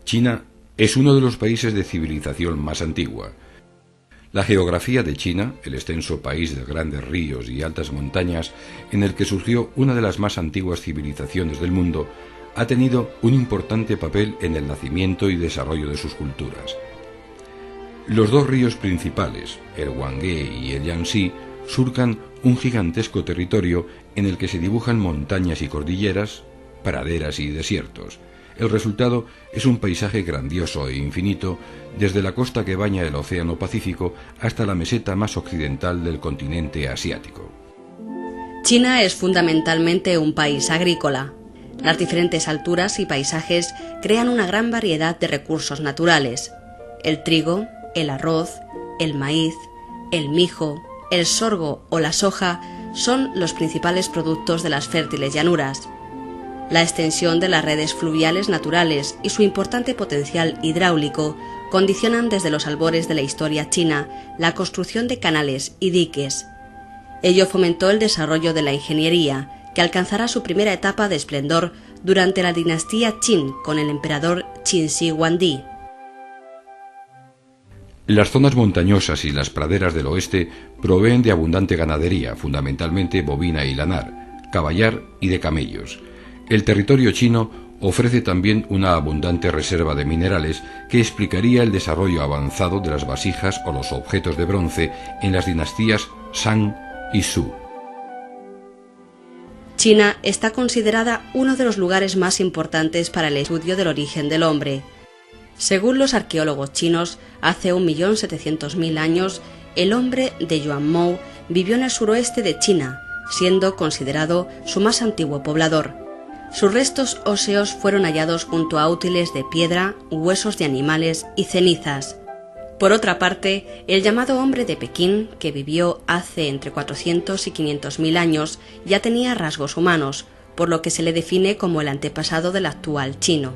China es uno de los países de civilización más antigua. La geografía de China, el extenso país de grandes ríos y altas montañas, en el que surgió una de las más antiguas civilizaciones del mundo, ha tenido un importante papel en el nacimiento y desarrollo de sus culturas. Los dos ríos principales, el Huanghe y el Yangtze, surcan un gigantesco territorio en el que se dibujan montañas y cordilleras, praderas y desiertos. El resultado es un paisaje grandioso e infinito, desde la costa que baña el Océano Pacífico hasta la meseta más occidental del continente asiático. China es fundamentalmente un país agrícola. Las diferentes alturas y paisajes crean una gran variedad de recursos naturales. El trigo, el arroz, el maíz, el mijo, el sorgo o la soja son los principales productos de las fértiles llanuras. La extensión de las redes fluviales naturales y su importante potencial hidráulico condicionan desde los albores de la historia china la construcción de canales y diques. Ello fomentó el desarrollo de la ingeniería, que alcanzará su primera etapa de esplendor durante la dinastía Qin con el emperador Qin Shi Huangdi. Las zonas montañosas y las praderas del oeste proveen de abundante ganadería, fundamentalmente bovina y lanar, caballar y de camellos. El territorio chino ofrece también una abundante reserva de minerales que explicaría el desarrollo avanzado de las vasijas o los objetos de bronce en las dinastías Shang y Zhou. China está considerada uno de los lugares más importantes para el estudio del origen del hombre. Según los arqueólogos chinos, hace 1.700.000 años, el hombre de Yuanmou vivió en el suroeste de China, siendo considerado su más antiguo poblador. Sus restos óseos fueron hallados junto a útiles de piedra, huesos de animales y cenizas. Por otra parte, el llamado hombre de Pekín, que vivió hace entre 400 y 500.000 años, ya tenía rasgos humanos, por lo que se le define como el antepasado del actual chino.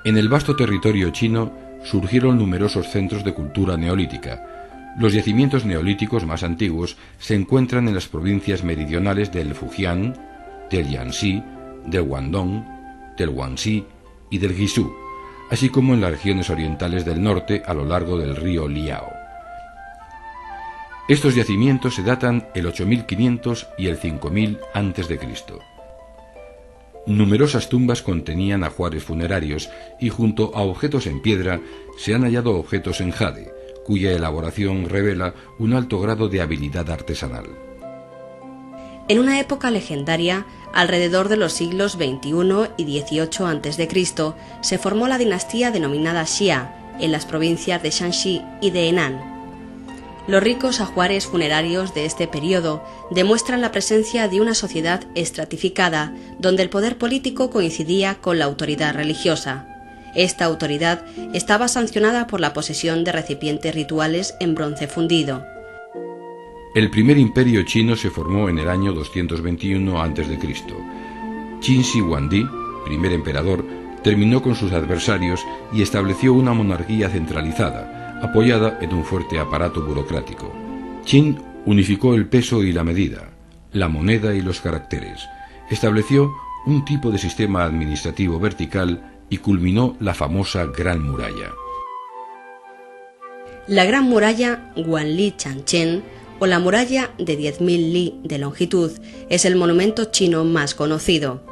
En el vasto territorio chino surgieron numerosos centros de cultura neolítica. Los yacimientos neolíticos más antiguos se encuentran en las provincias meridionales del Fujian, del Jiangxi, del Guangdong, del Guangxi y del Guizhou, así como en las regiones orientales del norte a lo largo del río Liao. Estos yacimientos se datan el 8500 y el 5000 a.C. Numerosas tumbas contenían ajuares funerarios y junto a objetos en piedra se han hallado objetos en jade, cuya elaboración revela un alto grado de habilidad artesanal. En una época legendaria, alrededor de los siglos XXI y XVIII a.C., se formó la dinastía denominada Xia en las provincias de Shanxi y de Henan. Los ricos ajuares funerarios de este periodo demuestran la presencia de una sociedad estratificada donde el poder político coincidía con la autoridad religiosa. Esta autoridad estaba sancionada por la posesión de recipientes rituales en bronce fundido. El primer imperio chino se formó en el año 221 a.C. Qin Shi Huangdi, primer emperador, terminó con sus adversarios y estableció una monarquía centralizada, apoyada en un fuerte aparato burocrático. Qin unificó el peso y la medida, la moneda y los caracteres, estableció un tipo de sistema administrativo vertical y culminó la famosa Gran Muralla. La Gran Muralla Wanli Changchen, o la muralla de 10.000 li de longitud, es el monumento chino más conocido.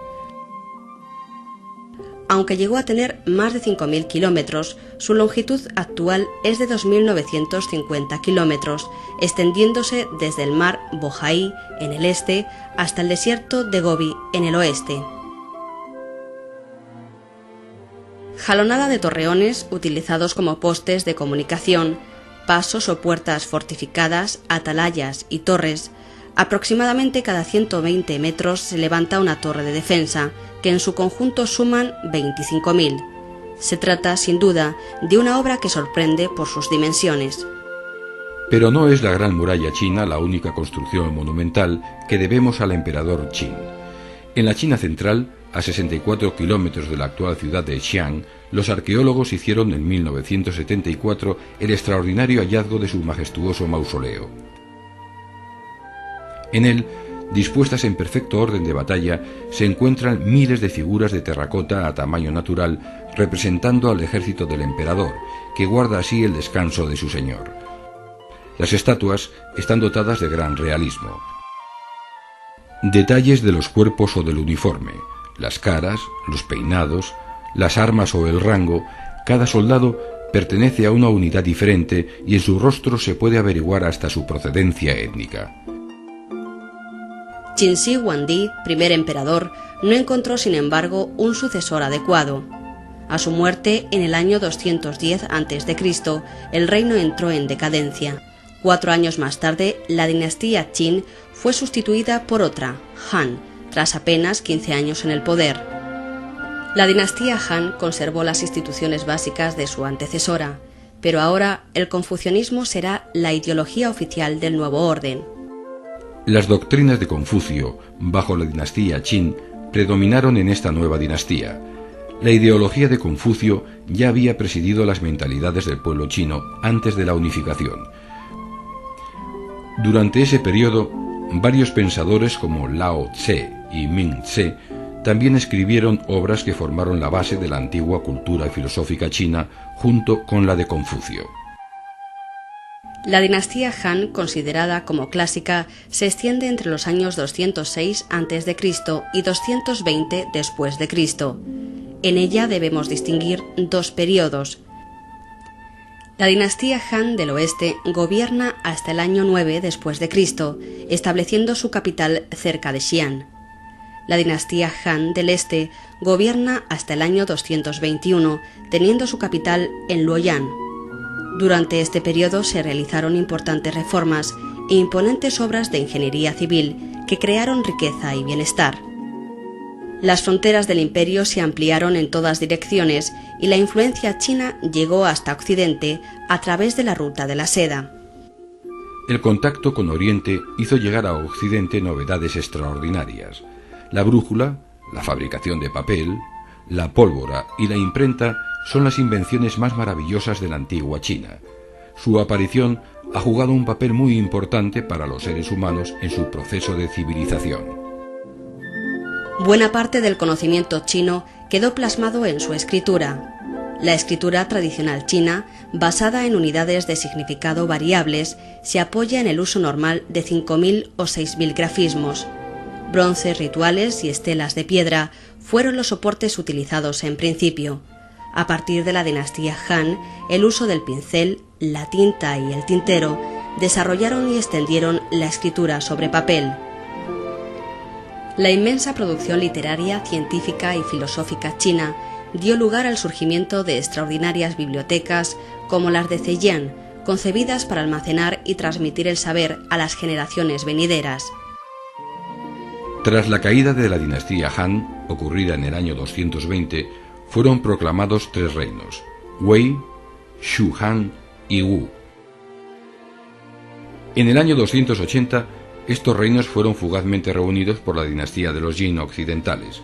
Aunque llegó a tener más de 5.000 kilómetros, su longitud actual es de 2.950 kilómetros, extendiéndose desde el mar Bohai en el este hasta el desierto de Gobi en el oeste. Jalonada de torreones utilizados como postes de comunicación, pasos o puertas fortificadas, atalayas y torres. Aproximadamente cada 120 metros se levanta una torre de defensa, que en su conjunto suman 25.000. Se trata, sin duda, de una obra que sorprende por sus dimensiones. Pero no es la Gran Muralla china la única construcción monumental que debemos al emperador Qin. En la China central, a 64 kilómetros de la actual ciudad de Xi'an, los arqueólogos hicieron en 1974 el extraordinario hallazgo de su majestuoso mausoleo. En él dispuestas en perfecto orden de batalla, se encuentran miles de figuras de terracota a tamaño natural representando al ejército del emperador, que guarda así el descanso de su señor. Las estatuas están dotadas de gran realismo. Detalles de los cuerpos o del uniforme, las caras, los peinados, las armas o el rango. Cada soldado pertenece a una unidad diferente y en su rostro se puede averiguar hasta su procedencia étnica. Qin Shi Huangdi, primer emperador, no encontró sin embargo un sucesor adecuado. A su muerte en el año 210 a.C., el reino entró en decadencia. 4 años más tarde, la dinastía Qin fue sustituida por otra, Han, tras apenas 15 años en el poder. La dinastía Han conservó las instituciones básicas de su antecesora, pero ahora el confucianismo será la ideología oficial del nuevo orden. Las doctrinas de Confucio, bajo la dinastía Qin, predominaron en esta nueva dinastía. La ideología de Confucio ya había presidido las mentalidades del pueblo chino antes de la unificación. Durante ese periodo, varios pensadores como Lao Tse y Ming Tse también escribieron obras que formaron la base de la antigua cultura filosófica china junto con la de Confucio. La dinastía Han, considerada como clásica, se extiende entre los años 206 a.C. y 220 después de Cristo. En ella debemos distinguir dos periodos. La dinastía Han del oeste gobierna hasta el año 9 después de Cristo, estableciendo su capital cerca de Xi'an. La dinastía Han del este gobierna hasta el año 221, teniendo su capital en Luoyang. Durante este periodo se realizaron importantes reformas e imponentes obras de ingeniería civil que crearon riqueza y bienestar. Las fronteras del imperio se ampliaron en todas direcciones y la influencia china llegó hasta Occidente a través de la ruta de la seda. El contacto con Oriente hizo llegar a Occidente novedades extraordinarias. La brújula, la fabricación de papel, la pólvora y la imprenta son las invenciones más maravillosas de la antigua China. Su aparición ha jugado un papel muy importante para los seres humanos en su proceso de civilización. Buena parte del conocimiento chino quedó plasmado en su escritura. La escritura tradicional china, basada en unidades de significado variables, se apoya en el uso normal de 5.000 o 6.000 grafismos. Bronces rituales y estelas de piedra fueron los soportes utilizados en principio. A partir de la dinastía Han, el uso del pincel, la tinta y el tintero desarrollaron y extendieron la escritura sobre papel. La inmensa producción literaria, científica y filosófica china dio lugar al surgimiento de extraordinarias bibliotecas como las de Zhejiang, concebidas para almacenar y transmitir el saber a las generaciones venideras. Tras la caída de la dinastía Han, ocurrida en el año 220, fueron proclamados 3 reinos: Wei, Shu Han y Wu. En el año 280, estos reinos fueron fugazmente reunidos por la dinastía de los Jin occidentales.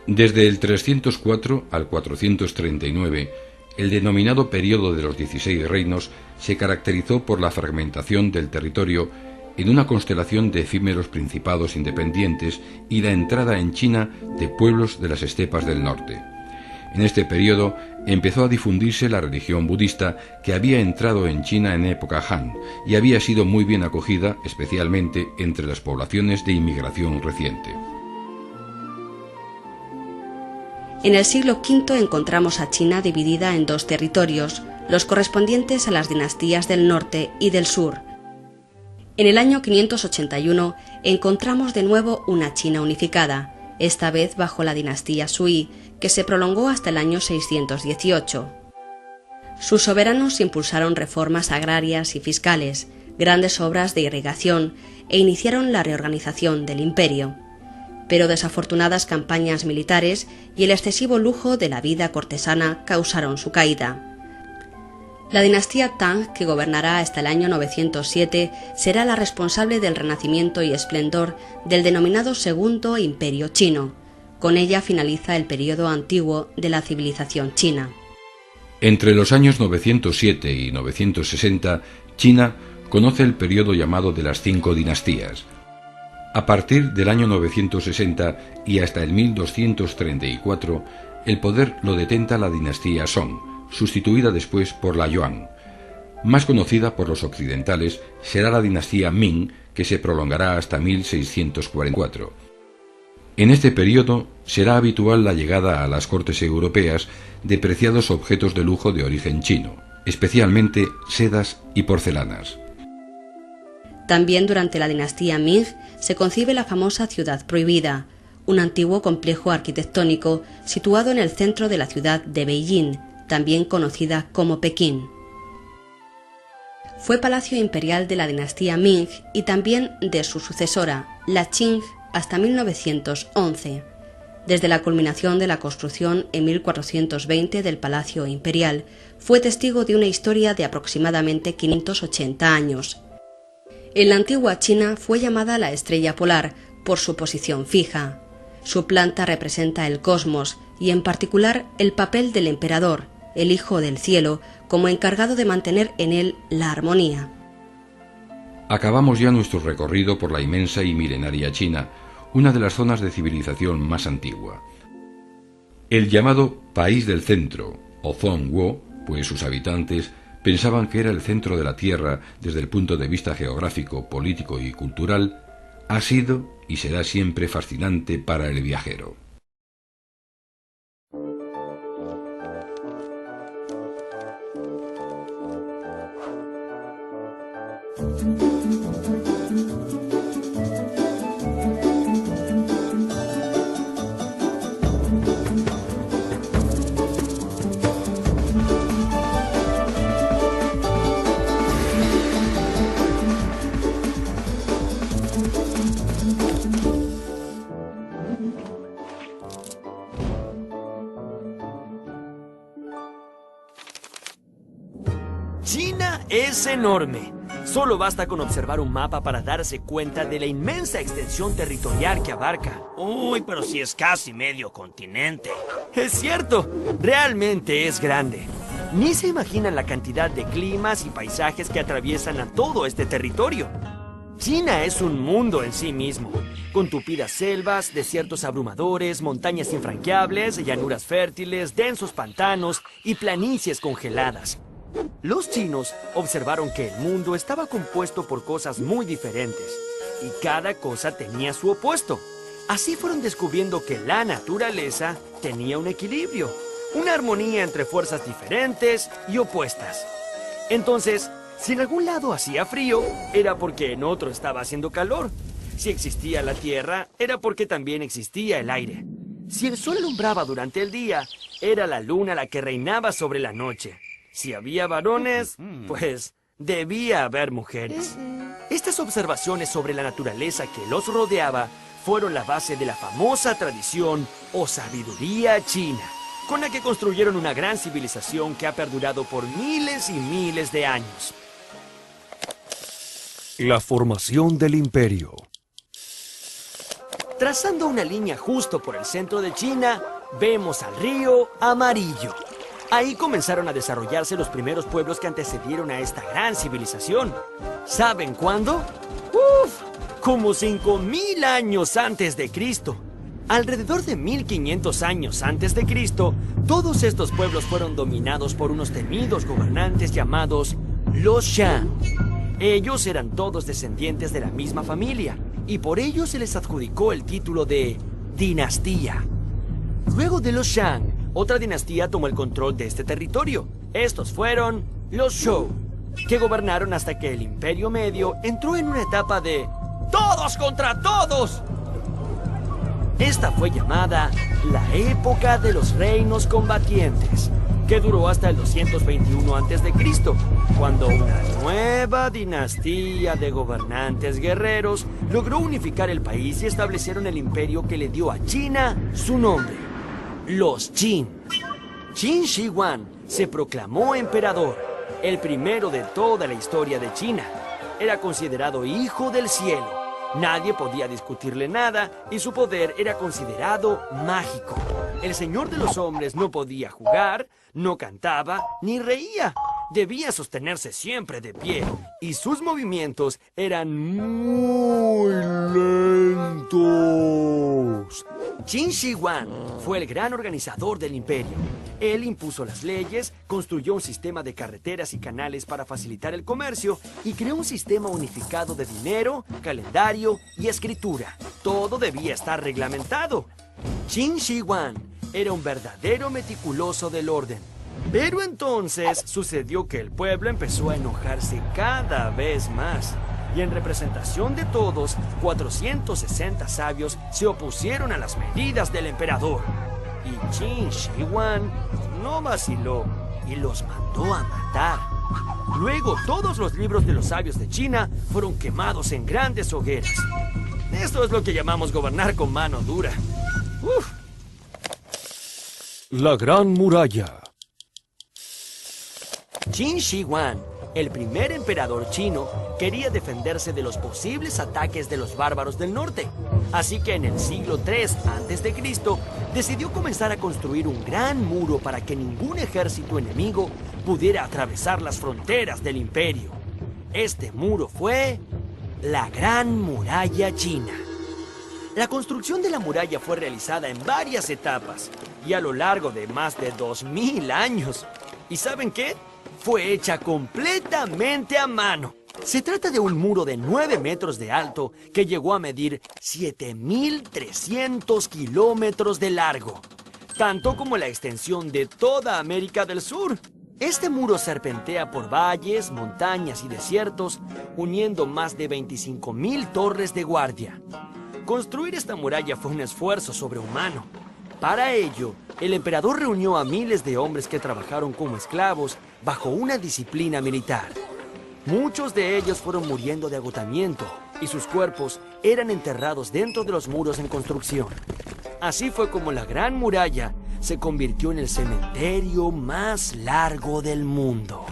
Desde el 304 al 439, el denominado período de los 16 reinos se caracterizó por la fragmentación del territorio en una constelación de efímeros principados independientes y la entrada en China de pueblos de las estepas del norte. En este periodo empezó a difundirse la religión budista, que había entrado en China en época Han y había sido muy bien acogida, especialmente entre las poblaciones de inmigración reciente. En el siglo V encontramos a China dividida en 2 territorios, los correspondientes a las dinastías del norte y del sur. En el año 581 encontramos de nuevo una China unificada, esta vez bajo la dinastía Sui, que se prolongó hasta el año 618. Sus soberanos impulsaron reformas agrarias y fiscales, grandes obras de irrigación e iniciaron la reorganización del imperio. Pero desafortunadas campañas militares y el excesivo lujo de la vida cortesana causaron su caída. La dinastía Tang, que gobernará hasta el año 907, será la responsable del renacimiento y esplendor del denominado Segundo Imperio Chino. Con ella finaliza el periodo antiguo de la civilización china. Entre los años 907 y 960, China conoce el periodo llamado de las 5 dinastías. A partir del año 960 y hasta el 1234, el poder lo detenta la dinastía Song, sustituida después por la Yuan. Más conocida por los occidentales será la dinastía Ming, que se prolongará hasta 1644. En este periodo será habitual la llegada a las cortes europeas de preciados objetos de lujo de origen chino, especialmente sedas y porcelanas. También durante la dinastía Ming se concibe la famosa Ciudad Prohibida, un antiguo complejo arquitectónico situado en el centro de la ciudad de Beijing, también conocida como Pekín. Fue palacio imperial de la dinastía Ming y también de su sucesora, la Qing, hasta 1911. Desde la culminación de la construcción en 1420 del Palacio Imperial, fue testigo de una historia de aproximadamente 580 años. En la antigua China fue llamada la estrella polar por su posición fija. Su planta representa el cosmos y en particular el papel del emperador, el hijo del cielo, como encargado de mantener en él la armonía. Acabamos ya nuestro recorrido por la inmensa y milenaria China, una de las zonas de civilización más antigua. El llamado País del Centro, o Zhongguo, pues sus habitantes pensaban que era el centro de la Tierra desde el punto de vista geográfico, político y cultural, ha sido y será siempre fascinante para el viajero. China es enorme. Solo basta con observar un mapa para darse cuenta de la inmensa extensión territorial que abarca. Uy, pero si es casi medio continente. Es cierto, realmente es grande. Ni se imaginan la cantidad de climas y paisajes que atraviesan a todo este territorio. China es un mundo en sí mismo, con tupidas selvas, desiertos abrumadores, montañas infranqueables, llanuras fértiles, densos pantanos y planicies congeladas. Los chinos observaron que el mundo estaba compuesto por cosas muy diferentes y cada cosa tenía su opuesto. Así fueron descubriendo que la naturaleza tenía un equilibrio, una armonía entre fuerzas diferentes y opuestas. Entonces, si en algún lado hacía frío, era porque en otro estaba haciendo calor. Si existía la tierra, era porque también existía el aire. Si el sol alumbraba durante el día, era la luna la que reinaba sobre la noche. Si había varones, pues debía haber mujeres. Estas observaciones sobre la naturaleza que los rodeaba fueron la base de la famosa tradición o sabiduría china, con la que construyeron una gran civilización que ha perdurado por miles y miles de años. La formación del imperio. Trazando una línea justo por el centro de China, vemos al río Amarillo. Ahí comenzaron a desarrollarse los primeros pueblos que antecedieron a esta gran civilización. ¿Saben cuándo? ¡Uf! Como 5000 años antes de Cristo. Alrededor de 1500 años antes de Cristo, todos estos pueblos fueron dominados por unos temidos gobernantes llamados los Shang. Ellos eran todos descendientes de la misma familia, y por ello se les adjudicó el título de dinastía. Luego de los Shang, otra dinastía tomó el control de este territorio. Estos fueron los Zhou, que gobernaron hasta que el Imperio Medio entró en una etapa de ¡todos contra todos! Esta fue llamada la época de los reinos combatientes, que duró hasta el 221 a.C., cuando una nueva dinastía de gobernantes guerreros logró unificar el país y establecieron el imperio que le dio a China su nombre, los Qin. Qin Shi Huang se proclamó emperador, el primero de toda la historia de China. Era considerado hijo del cielo. Nadie podía discutirle nada y su poder era considerado mágico. El señor de los hombres no podía jugar, no cantaba, ni reía. debía sostenerse siempre de pie y sus movimientos eran muy lentos. Qin Shi Huang fue el gran organizador del imperio. Él impuso las leyes, construyó un sistema de carreteras y canales para facilitar el comercio y creó un sistema unificado de dinero, calendario y escritura. Todo debía estar reglamentado. Qin Shi Huang era un verdadero meticuloso del orden. Pero entonces sucedió que el pueblo empezó a enojarse cada vez más. Y en representación de todos, 460 sabios se opusieron a las medidas del emperador. Y Qin Shi Huang no vaciló y los mandó a matar. Luego todos los libros de los sabios de China fueron quemados en grandes hogueras. Esto es lo que llamamos gobernar con mano dura. ¡Uf! La Gran Muralla. Qin Shi Huang, el primer emperador chino, quería defenderse de los posibles ataques de los bárbaros del norte. Así que en el siglo III a.C. decidió comenzar a construir un gran muro para que ningún ejército enemigo pudiera atravesar las fronteras del imperio. Este muro fue la Gran Muralla China. La construcción de la muralla fue realizada en varias etapas y a lo largo de más de 2000 años. ¿Y saben qué? Fue hecha completamente a mano. Se trata de un muro de 9 metros de alto que llegó a medir 7.300 kilómetros de largo, tanto como la extensión de toda América del Sur. Este muro serpentea por valles, montañas y desiertos, uniendo más de 25.000 torres de guardia. Construir esta muralla fue un esfuerzo sobrehumano. Para ello, el emperador reunió a miles de hombres que trabajaron como esclavos bajo una disciplina militar. Muchos de ellos fueron muriendo de agotamiento y sus cuerpos eran enterrados dentro de los muros en construcción. Así fue como la Gran Muralla se convirtió en el cementerio más largo del mundo.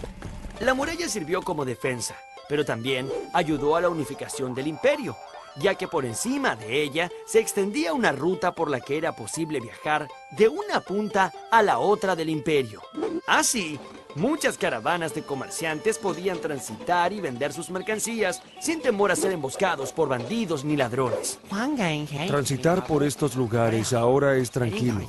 La muralla sirvió como defensa, pero también ayudó a la unificación del imperio, ya que por encima de ella se extendía una ruta por la que era posible viajar de una punta a la otra del imperio. Así, muchas caravanas de comerciantes podían transitar y vender sus mercancías sin temor a ser emboscados por bandidos ni ladrones. Transitar por estos lugares ahora es tranquilo.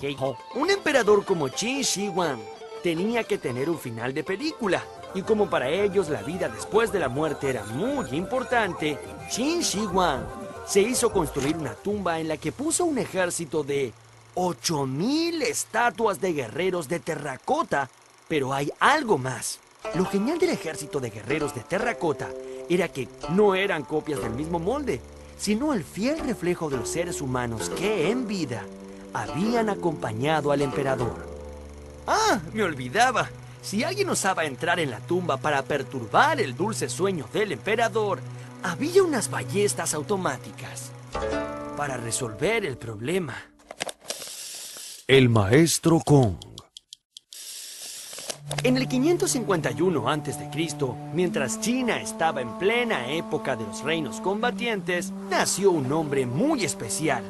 Un emperador como Qin Shi Huang tenía que tener un final de película. Y como para ellos la vida después de la muerte era muy importante, Qin Shi Huang se hizo construir una tumba en la que puso un ejército de 8.000 estatuas de guerreros de terracota. Pero hay algo más. Lo genial del ejército de guerreros de terracota era que no eran copias del mismo molde, sino el fiel reflejo de los seres humanos que en vida habían acompañado al emperador. ¡Ah! Me olvidaba. Si alguien osaba entrar en la tumba para perturbar el dulce sueño del emperador, había unas ballestas automáticas para resolver el problema. El Maestro Kong. En el 551 a.C., mientras China estaba en plena época de los reinos combatientes, nació un hombre muy especial,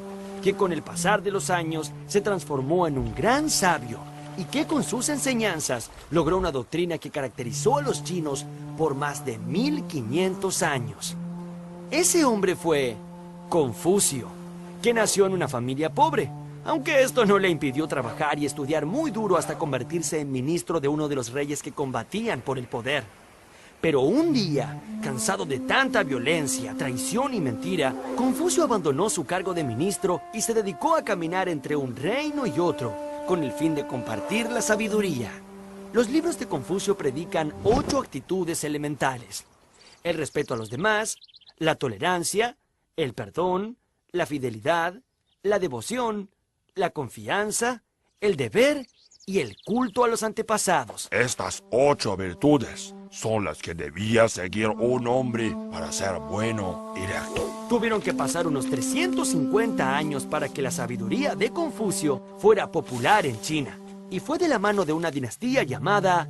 que con el pasar de los años se transformó en un gran sabio y que con sus enseñanzas logró una doctrina que caracterizó a los chinos por más de 1500 años. Ese hombre fue Confucio, que nació en una familia pobre, aunque esto no le impidió trabajar y estudiar muy duro hasta convertirse en ministro de uno de los reyes que combatían por el poder. Pero un día, cansado de tanta violencia, traición y mentira, Confucio abandonó su cargo de ministro y se dedicó a caminar entre un reino y otro, con el fin de compartir la sabiduría. Los libros de Confucio predican 8 actitudes elementales: el respeto a los demás, la tolerancia, el perdón, la fidelidad, la devoción, la confianza, el deber y el culto a los antepasados. Estas 8 virtudes son las que debía seguir un hombre para ser bueno y recto. Tuvieron que pasar unos 350 años para que la sabiduría de Confucio fuera popular en China. Y fue de la mano de una dinastía llamada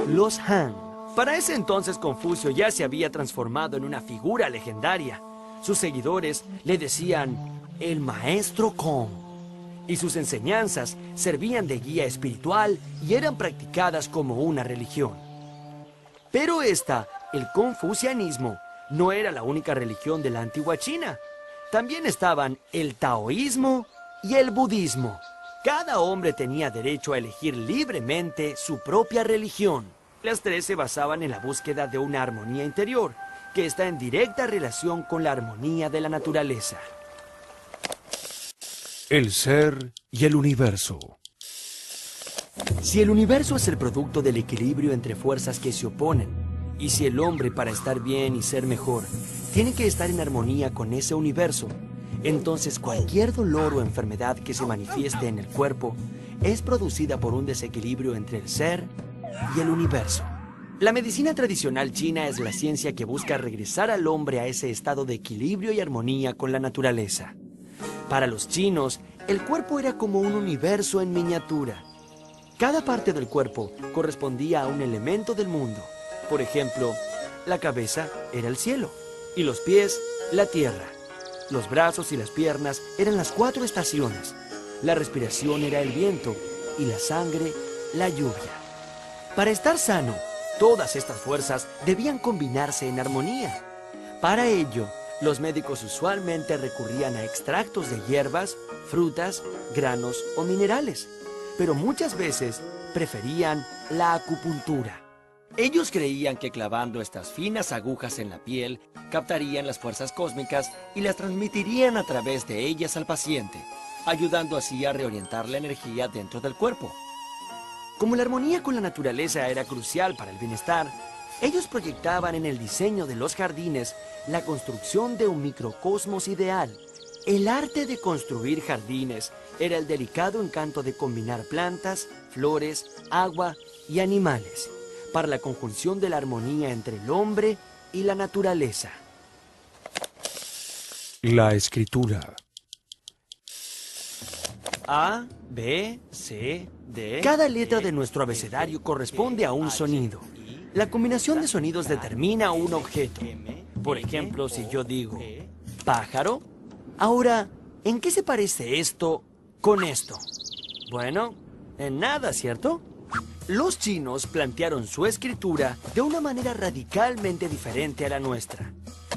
los Han. Para ese entonces Confucio ya se había transformado en una figura legendaria. Sus seguidores le decían el Maestro Kong. Y sus enseñanzas servían de guía espiritual y eran practicadas como una religión. Pero el confucianismo, no era la única religión de la antigua China. También estaban el taoísmo y el budismo. Cada hombre tenía derecho a elegir libremente su propia religión. Las tres se basaban en la búsqueda de una armonía interior, que está en directa relación con la armonía de la naturaleza. El ser y el universo. Si el universo es el producto del equilibrio entre fuerzas que se oponen, y si el hombre, para estar bien y ser mejor, tiene que estar en armonía con ese universo, entonces cualquier dolor o enfermedad que se manifieste en el cuerpo es producida por un desequilibrio entre el ser y el universo. La medicina tradicional china es la ciencia que busca regresar al hombre a ese estado de equilibrio y armonía con la naturaleza. Para los chinos, el cuerpo era como un universo en miniatura. Cada parte del cuerpo correspondía a un elemento del mundo. Por ejemplo, la cabeza era el cielo y los pies la tierra. Los brazos y las piernas eran las 4 estaciones. La respiración era el viento y la sangre la lluvia. Para estar sano, todas estas fuerzas debían combinarse en armonía. Para ello, los médicos usualmente recurrían a extractos de hierbas, frutas, granos o minerales, pero muchas veces preferían la acupuntura. Ellos creían que clavando estas finas agujas en la piel, captarían las fuerzas cósmicas y las transmitirían a través de ellas al paciente, ayudando así a reorientar la energía dentro del cuerpo. Como la armonía con la naturaleza era crucial para el bienestar, ellos proyectaban en el diseño de los jardines la construcción de un microcosmos ideal. El arte de construir jardines era el delicado encanto de combinar plantas, flores, agua y animales, para la conjunción de la armonía entre el hombre y la naturaleza. La escritura. A, B, C, D. Cada letra de nuestro abecedario corresponde a un sonido. La combinación de sonidos determina un objeto. Por ejemplo, si yo digo pájaro, ahora, ¿en qué se parece esto con esto? Bueno, en nada, ¿cierto? Los chinos plantearon su escritura de una manera radicalmente diferente a la nuestra.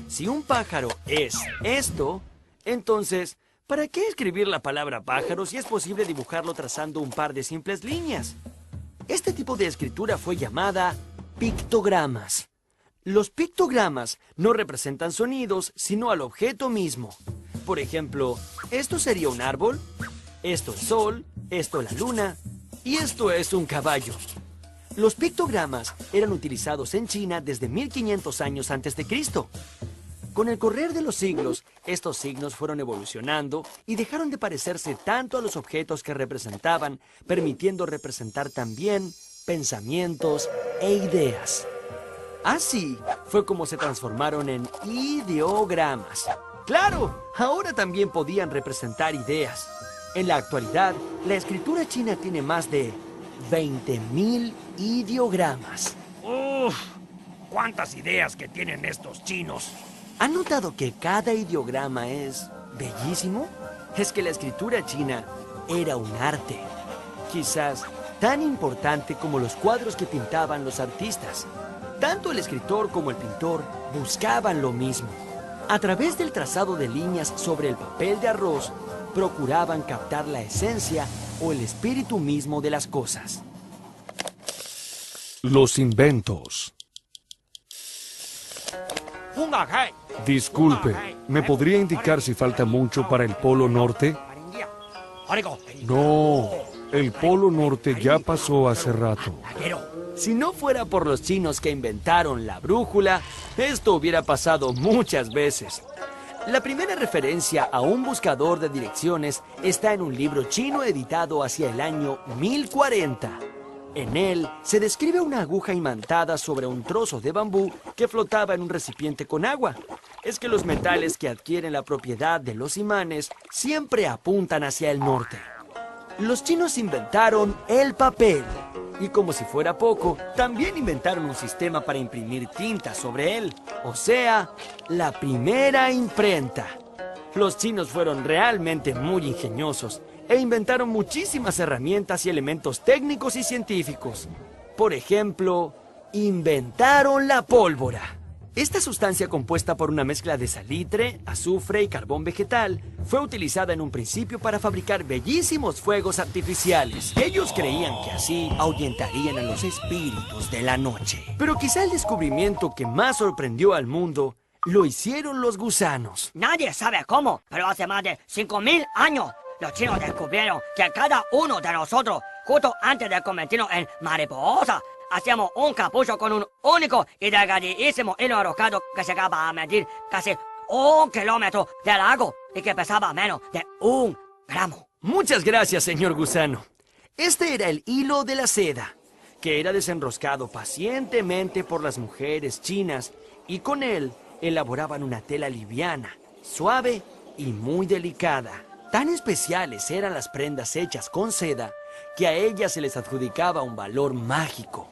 Si un pájaro es esto, entonces, ¿para qué escribir la palabra pájaro si es posible dibujarlo trazando un par de simples líneas? Este tipo de escritura fue llamada pictogramas. Los pictogramas no representan sonidos, sino al objeto mismo. Por ejemplo, esto sería un árbol, esto el sol, esto la luna, y esto es un caballo. Los pictogramas eran utilizados en China desde 1500 años antes de Cristo. Con el correr de los siglos, estos signos fueron evolucionando y dejaron de parecerse tanto a los objetos que representaban, permitiendo representar también pensamientos e ideas. Así fue como se transformaron en ideogramas. ¡Claro! Ahora también podían representar ideas. En la actualidad, la escritura china tiene más de 20.000 ideogramas. ¡Uf! ¿Cuántas ideas que tienen estos chinos? ¿Han notado que cada ideograma es bellísimo? Es que la escritura china era un arte. Quizás tan importante como los cuadros que pintaban los artistas. Tanto el escritor como el pintor buscaban lo mismo. A través del trazado de líneas sobre el papel de arroz, procuraban captar la esencia o el espíritu mismo de las cosas. Los inventos. Disculpe, ¿me podría indicar si falta mucho para el Polo Norte? No, el Polo Norte ya pasó hace rato. Si no fuera por los chinos que inventaron la brújula, esto hubiera pasado muchas veces. La primera referencia a un buscador de direcciones está en un libro chino editado hacia el año 1040. En él se describe una aguja imantada sobre un trozo de bambú que flotaba en un recipiente con agua. Es que los metales que adquieren la propiedad de los imanes siempre apuntan hacia el norte. Los chinos inventaron el papel. Y como si fuera poco, también inventaron un sistema para imprimir tinta sobre él. O sea, la primera imprenta. Los chinos fueron realmente muy ingeniosos e inventaron muchísimas herramientas y elementos técnicos y científicos. Por ejemplo, inventaron la pólvora. Esta sustancia compuesta por una mezcla de salitre, azufre y carbón vegetal fue utilizada en un principio para fabricar bellísimos fuegos artificiales. Ellos creían que así ahuyentarían a los espíritus de la noche. Pero quizá el descubrimiento que más sorprendió al mundo lo hicieron los gusanos. Nadie sabe cómo, pero hace más de 5.000 años los chinos descubrieron que cada uno de nosotros, justo antes de convertirnos en mariposa, hacíamos un capucho con un único y delgadísimo hilo arrojado que llegaba a medir casi 1 kilómetro de largo y que pesaba menos de 1 gramo. Muchas gracias, señor gusano. Este era el hilo de la seda, que era desenroscado pacientemente por las mujeres chinas y con él elaboraban una tela liviana, suave y muy delicada. Tan especiales eran las prendas hechas con seda que a ellas se les adjudicaba un valor mágico.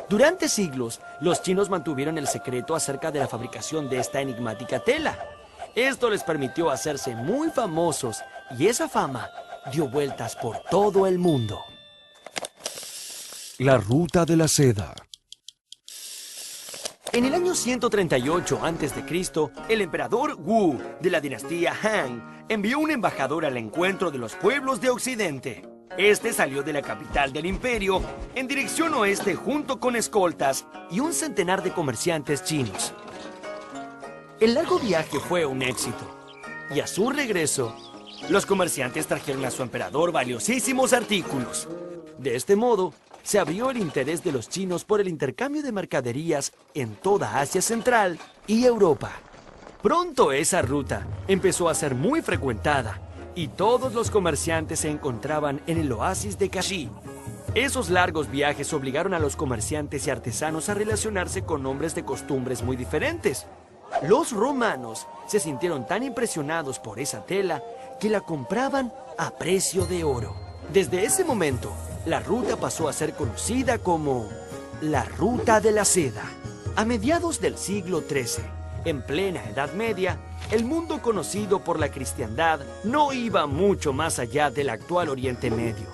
Durante siglos, los chinos mantuvieron el secreto acerca de la fabricación de esta enigmática tela. Esto les permitió hacerse muy famosos y esa fama dio vueltas por todo el mundo. La ruta de la seda. En el año 138 a.C., el emperador Wu de la dinastía Han envió un embajador al encuentro de los pueblos de Occidente. Este salió de la capital del imperio en dirección oeste junto con escoltas y un centenar de comerciantes chinos. El largo viaje fue un éxito y a su regreso, los comerciantes trajeron a su emperador valiosísimos artículos. De este modo, se abrió el interés de los chinos por el intercambio de mercaderías en toda Asia Central y Europa. Pronto esa ruta empezó a ser muy frecuentada y todos los comerciantes se encontraban en el oasis de Kashi. Esos largos viajes obligaron a los comerciantes y artesanos a relacionarse con hombres de costumbres muy diferentes. Los romanos se sintieron tan impresionados por esa tela que la compraban a precio de oro. Desde ese momento, la ruta pasó a ser conocida como la Ruta de la Seda. A mediados del siglo XIII, en plena Edad Media, el mundo conocido por la cristiandad no iba mucho más allá del actual Oriente Medio.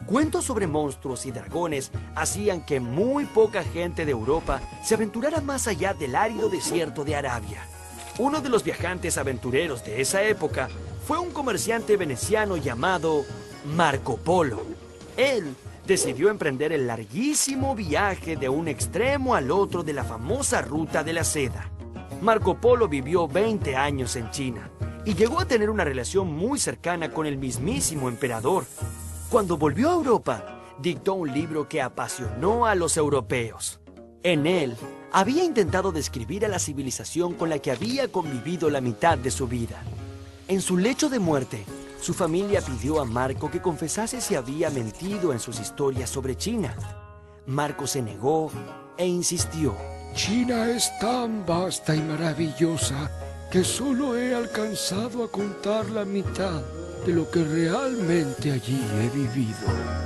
Cuentos sobre monstruos y dragones hacían que muy poca gente de Europa se aventurara más allá del árido desierto de Arabia. Uno de los viajantes aventureros de esa época fue un comerciante veneciano llamado Marco Polo. Él decidió emprender el larguísimo viaje de un extremo al otro de la famosa Ruta de la Seda. Marco Polo vivió 20 años en China y llegó a tener una relación muy cercana con el mismísimo emperador. Cuando volvió a Europa, dictó un libro que apasionó a los europeos. En él, había intentado describir a la civilización con la que había convivido la mitad de su vida. En su lecho de muerte, su familia pidió a Marco que confesase si había mentido en sus historias sobre China. Marco se negó e insistió. China es tan vasta y maravillosa que solo he alcanzado a contar la mitad de lo que realmente allí he vivido.